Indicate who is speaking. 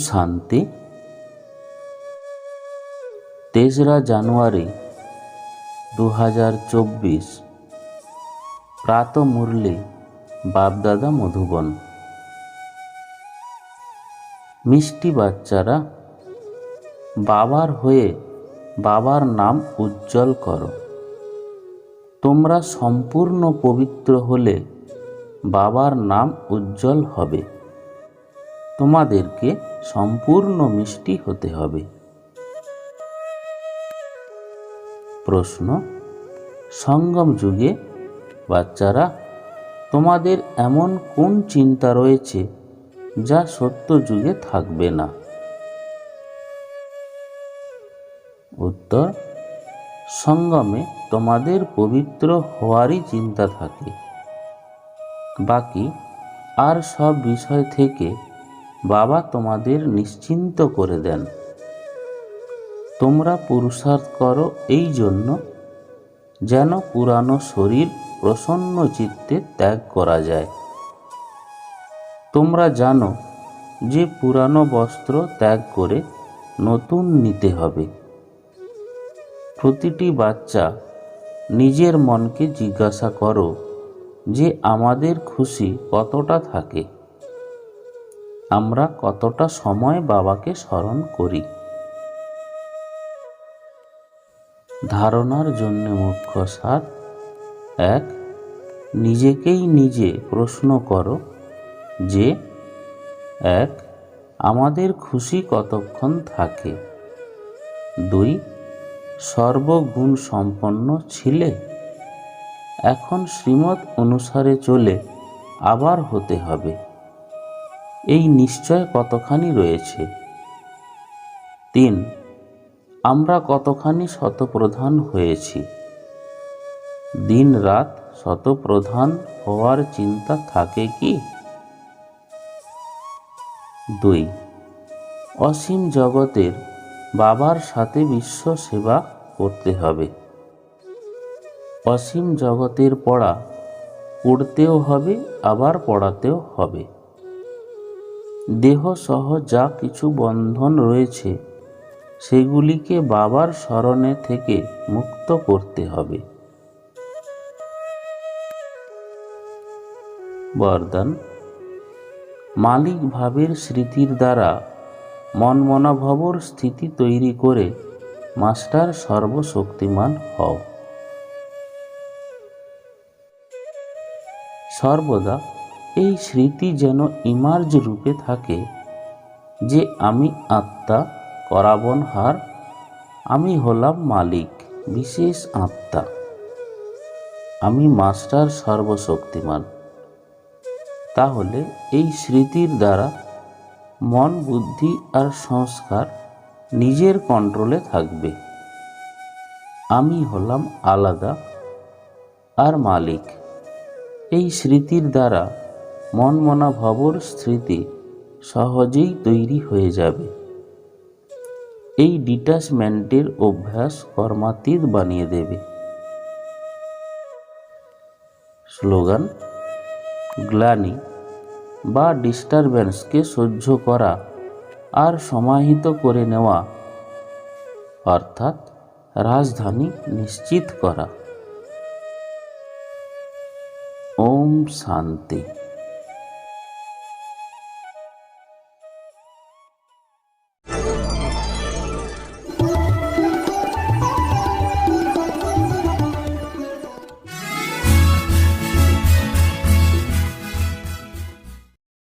Speaker 1: শান্তি। তেসরা জানুয়ারি 2024 প্রাত মুরলি বাপদাদা মধুবন। মিষ্টি বাচ্চারা, বাবার হয়ে বাবার নাম উজ্জ্বল করো। তোমরা সম্পূর্ণ পবিত্র হলে বাবার নাম উজ্জ্বল হবে। তোমাদেরকে সম্পূর্ণ মিষ্টি হতে হবে। প্রশ্ন: সঙ্গম যুগে বাচ্চারা, তোমাদের এমন কোন চিন্তা রয়েছে যা সত্য যুগে থাকবে না? উত্তর: সঙ্গমে তোমাদের পবিত্র হওয়ারই চিন্তা থাকে। বাকি আর সব বিষয় থেকে বাবা তোমাদের নিশ্চিন্ত করে দেন। তোমরা পুরুষার্থ করো এই জন্য যেন পুরানো শরীর প্রসন্ন চিত্তে ত্যাগ করা যায়। তোমরা জানো যে পুরানো বস্ত্র ত্যাগ করে নতুন নিতে হবে। প্রতিটি বাচ্চা নিজের মনকে জিজ্ঞাসা করো যে আমাদের খুশি কতটা থাকে, আমরা কতটা সময় বাবাকে স্মরণ করি। ধারণার জন্য মুখ্য সার: 1. নিজেকেই নিজে প্রশ্ন করো যে 1. আমাদের খুশি কতক্ষণ থাকে। 2. সর্বগুণ সম্পন্ন ছিলে, এখন শ্রীমত অনুসারে চলে আবার হতে হবে, এই নিশ্চয় কতখানি রয়েছে। 3. আমরা কতখানি শতপ্রধান হয়েছি। দিন রাত শতপ্রধান হওয়ার চিন্তা থাকে কি? 2. অসীম জগতের বাবার সাথে বিশ্ব সেবা করতে হবে। অসীম জগতের পড়া পড়তেও হবে, আবার পড়াতেও হবে। দেহ সহ যা কিছু বন্ধন রয়েছে সেগুলিকে বাবার স্মরণে থেকে মুক্ত করতে হবে। বরদান: মালিক ভাবের স্মৃতির দ্বারা মনমনাভবর স্থিতি তৈরি করে মাস্টার সর্বশক্তিমান হও। সর্বদা এই স্মৃতি যেন ইমার্জ রূপে থাকে যে আমি আত্মা করাবনহার, আমি হলাম মালিক বিশেষ আত্মা, আমি মাস্টার সর্বশক্তিমান। তাহলে এই স্মৃতির দ্বারা মন, বুদ্ধি আর সংস্কার নিজের কন্ট্রোলে থাকবে। আমি হলাম আলাদা আর মালিক। এই স্মৃতির দ্বারা মনমনাভবর স্মৃতি সহজেই তৈরি হয়ে যাবে। এই ডিটাচমেন্টের অভ্যাস কর্মাতীত বানিয়ে দেবে। স্লোগান: গ্লানি বা ডিস্টারবেন্সকে সহ্য করা আর সমাহিত করে নেওয়া, অর্থাৎ রাজধানী নিশ্চিত করা। ওম শান্তি।